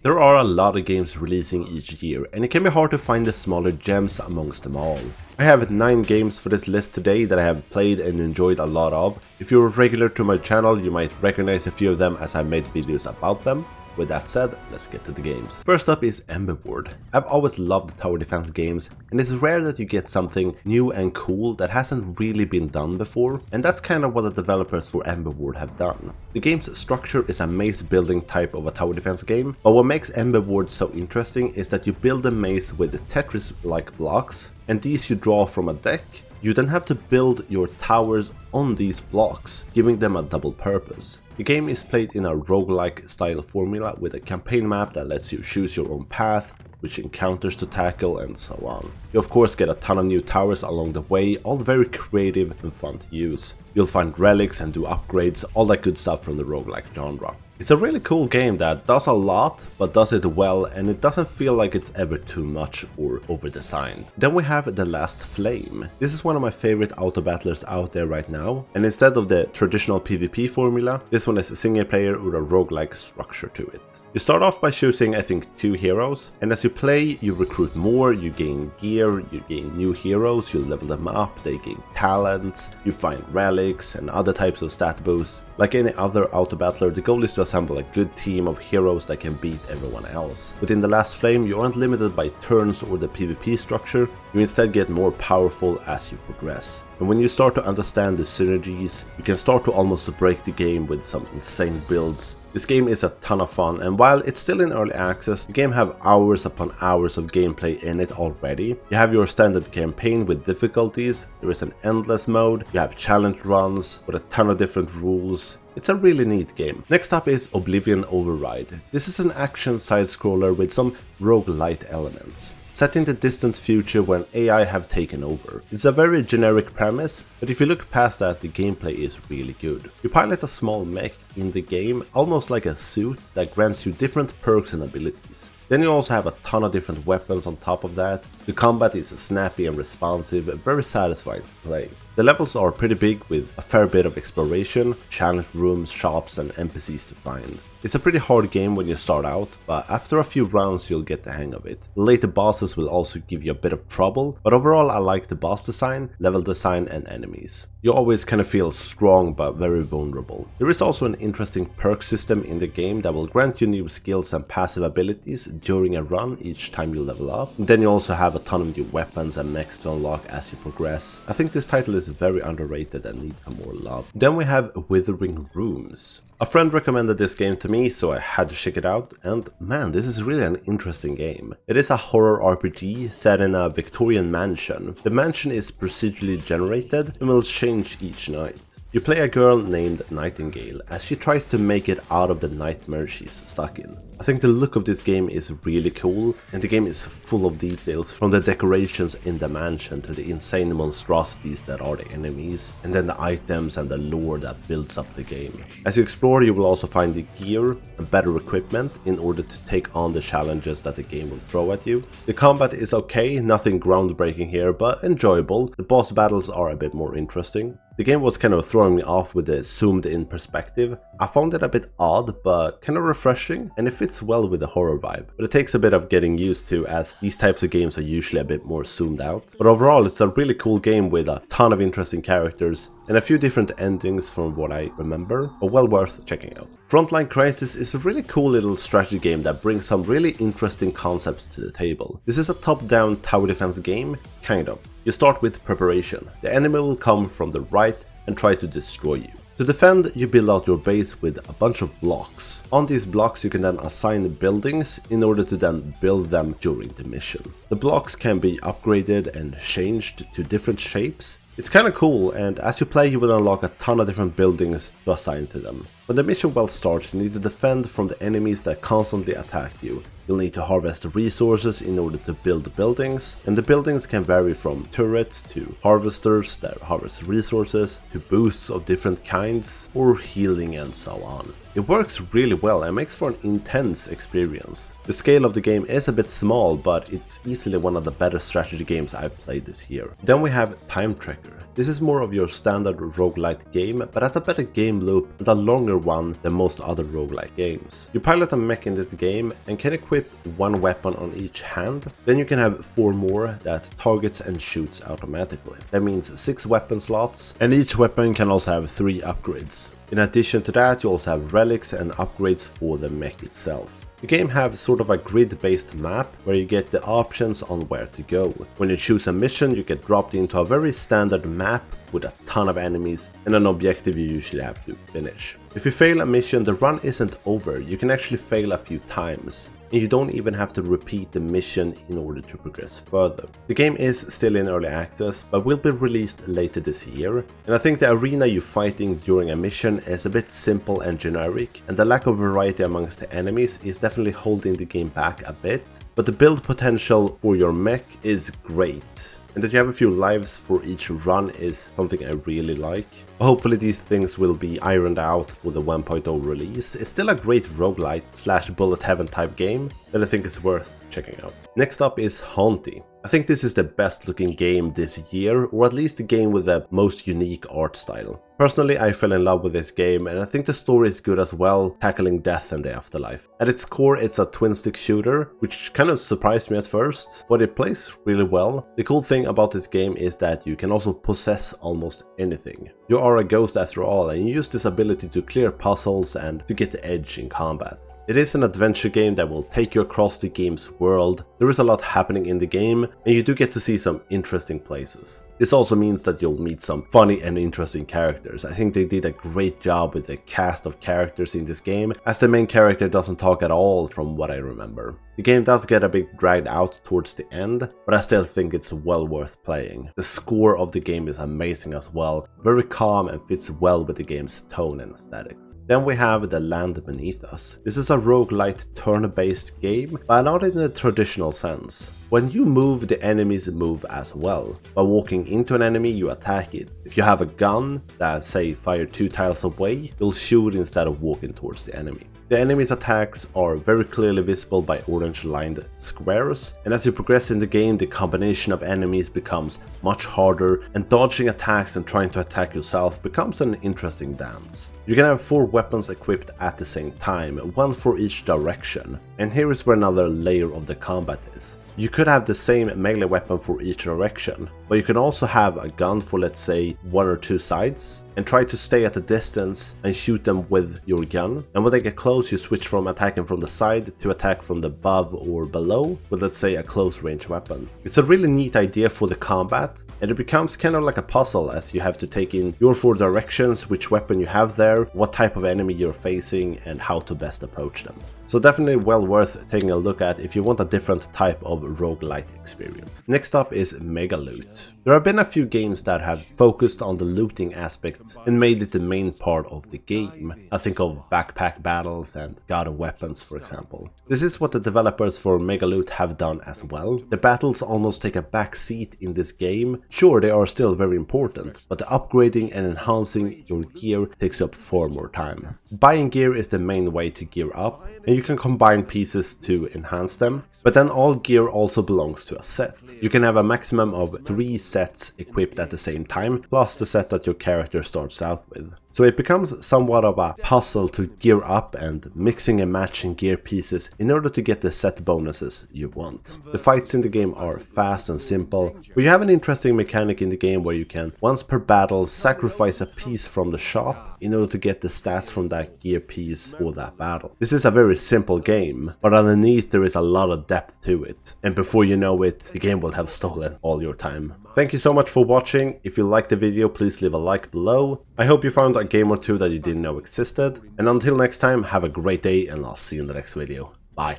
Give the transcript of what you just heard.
There are a lot of games releasing each year, and it can be hard to find the smaller gems amongst them all. I have 9 games for this list today that I have played and enjoyed a lot of. If you're regular to my channel, you might recognize a few of them as I made videos about them. With that said, let's get to the games. First up is Ember Ward. I've always loved tower defense games, and it's rare that you get something new and cool that hasn't really been done before, and that's kind of what the developers for Ember Ward have done. The game's structure is a maze building type of a tower defense game, but what makes Ember Ward so interesting is that you build a maze with Tetris-like blocks, and these you draw from a deck. You then have to build your towers on these blocks, giving them a double purpose. The game is played in a roguelike style formula with a campaign map that lets you choose your own path, which encounters to tackle, and so on. You of course get a ton of new towers along the way, all very creative and fun to use. You'll find relics and do upgrades, all that good stuff from the roguelike genre. It's a really cool game that does a lot, but does it well, and it doesn't feel like it's ever too much or over-designed. Then we have The Last Flame. This is one of my favorite auto battlers out there right now, and instead of the traditional PvP formula, this one is a single player with a roguelike structure to it. You start off by choosing I think 2 heroes, and as you play you recruit more, you gain gear, you gain new heroes, you level them up, they gain talents, you find relics and other types of stat boosts. Like any other auto battler, the goal is to assemble a good team of heroes that can beat everyone else. Within The Last Flame, you aren't limited by turns or the PvP structure, you instead get more powerful as you progress. And when you start to understand the synergies, you can start to almost break the game with some insane builds. This game is a ton of fun, and while it's still in early access, the game have hours upon hours of gameplay in it already. You have your standard campaign with difficulties, there is an endless mode, you have challenge runs with a ton of different rules. It's a really neat game. Next up is Oblivion Override. This is an action side-scroller with some roguelite elements, set in the distant future when AI have taken over. It's a very generic premise, but if you look past that, the gameplay is really good. You pilot a small mech in the game, almost like a suit that grants you different perks and abilities. Then you also have a ton of different weapons on top of that. The combat is snappy and responsive, very satisfying to play. The levels are pretty big with a fair bit of exploration, challenge rooms, shops and NPCs to find. It's a pretty hard game when you start out, but after a few rounds you'll get the hang of it. The later bosses will also give you a bit of trouble, but overall I like the boss design, level design and enemies. You always kind of feel strong but very vulnerable. There is also an interesting perk system in the game that will grant you new skills and passive abilities during a run each time you level up. And then you also have a ton of new weapons and mechs to unlock as you progress. I think this title is very underrated and needs some more love. Then we have Withering Rooms. A friend recommended this game to me, so I had to check it out, and man, this is really an interesting game. It is a horror RPG set in a Victorian mansion. The mansion is procedurally generated and will change each night. You play a girl named Nightingale as she tries to make it out of the nightmare she's stuck in. I think the look of this game is really cool, and the game is full of details, from the decorations in the mansion to the insane monstrosities that are the enemies, and then the items and the lore that builds up the game. As you explore, you will also find the gear and better equipment in order to take on the challenges that the game will throw at you. The combat is okay, nothing groundbreaking here, but enjoyable. The boss battles are a bit more interesting. The game was kind of throwing me off with the zoomed in perspective. I found it a bit odd, but kind of refreshing, and it fits well with the horror vibe. But it takes a bit of getting used to, as these types of games are usually a bit more zoomed out. But overall, it's a really cool game with a ton of interesting characters and a few different endings from what I remember, but well worth checking out. Frontline Crisis is a really cool little strategy game that brings some really interesting concepts to the table. This is a top-down tower defense game, kind of. You start with preparation. The enemy will come from the right and try to destroy you. To defend, you build out your base with a bunch of blocks. On these blocks you can then assign buildings in order to then build them during the mission. The blocks can be upgraded and changed to different shapes. It's kinda cool, and as you play you will unlock a ton of different buildings to assign to them. When the mission well starts, you need to defend from the enemies that constantly attack you. You'll need to harvest resources in order to build buildings, and the buildings can vary from turrets to harvesters that harvest resources, to boosts of different kinds, or healing and so on. It works really well and makes for an intense experience. The scale of the game is a bit small, but it's easily one of the better strategy games I've played this year. Then we have Time Tracker. This is more of your standard roguelite game, but has a better game loop and a longer one than most other roguelike games. You pilot a mech in this game and can equip one weapon on each hand, then you can have 4 more that targets and shoots automatically. That means 6 weapon slots, and each weapon can also have 3 upgrades. In addition to that, you also have relics and upgrades for the mech itself. The game has sort of a grid-based map where you get the options on where to go. When you choose a mission, you get dropped into a very standard map with a ton of enemies and an objective you usually have to finish. If you fail a mission, the run isn't over. You can actually fail a few times, and you don't even have to repeat the mission in order to progress further. The game is still in early access, but will be released later this year, and I think the arena you're fighting during a mission is a bit simple and generic, and the lack of variety amongst the enemies is definitely holding the game back a bit, but the build potential for your mech is great. And that you have a few lives for each run is something I really like. Hopefully these things will be ironed out for the 1.0 release. It's still a great roguelite / bullet heaven type game that I think is worth checking out. Next up is Haunty. I think this is the best looking game this year, or at least the game with the most unique art style. Personally, I fell in love with this game, and I think the story is good as well, tackling death and the afterlife. At its core, it's a twin-stick shooter, which kind of surprised me at first, but it plays really well. The cool thing about this game is that you can also possess almost anything. You are a ghost after all, and you use this ability to clear puzzles and to get the edge in combat. It is an adventure game that will take you across the game's world. There is a lot happening in the game, and you do get to see some interesting places. This also means that you'll meet some funny and interesting characters. I think they did a great job with the cast of characters in this game, as the main character doesn't talk at all from what I remember. The game does get a bit dragged out towards the end, but I still think it's well worth playing. The score of the game is amazing as well, very calm and fits well with the game's tone and aesthetics. Then we have The Land Beneath Us. This is a roguelite turn-based game, but not in the traditional sense. When you move, the enemies move as well. By walking into an enemy, you attack it. If you have a gun that, say, fire 2 tiles away, you'll shoot instead of walking towards the enemy. The enemy's attacks are very clearly visible by orange lined squares, and as you progress in the game, the combination of enemies becomes much harder, and dodging attacks and trying to attack yourself becomes an interesting dance. You can have 4 weapons equipped at the same time, 1 for each direction, and here is where another layer of the combat is. You could have the same melee weapon for each direction, but you can also have a gun for, let's say, 1 or 2 sides, and try to stay at a distance and shoot them with your gun, and when they get close you switch from attacking from the side to attack from the above or below with, let's say, a close range weapon. It's a really neat idea for the combat, and it becomes kind of like a puzzle as you have to take in your 4 directions, which weapon you have there, what type of enemy you're facing, and how to best approach them. So definitely well worth taking a look at if you want a different type of roguelite experience. Next up is Mega Loot. There have been a few games that have focused on the looting aspect and made it the main part of the game. I think of Backpack Battles and God of Weapons, for example. This is what the developers for Mega Loot have done as well. The battles almost take a back seat in this game. Sure, they are still very important, but the upgrading and enhancing your gear takes up far more time. Buying gear is the main way to gear up, and you can combine pieces to enhance them, but then all gear also belongs to a set. You can have a maximum of 3 sets equipped at the same time, plus the set that your character starts out with. So it becomes somewhat of a puzzle to gear up and mixing and matching gear pieces in order to get the set bonuses you want. The fights in the game are fast and simple, but you have an interesting mechanic in the game where you can, once per battle, sacrifice a piece from the shop in order to get the stats from that gear piece for that battle. This is a very simple game, but underneath there is a lot of depth to it, and before you know it, the game will have stolen all your time. Thank you so much for watching. If you liked the video, please leave a like below. I hope you found a game or 2 that you didn't know existed, and until next time, have a great day and I'll see you in the next video.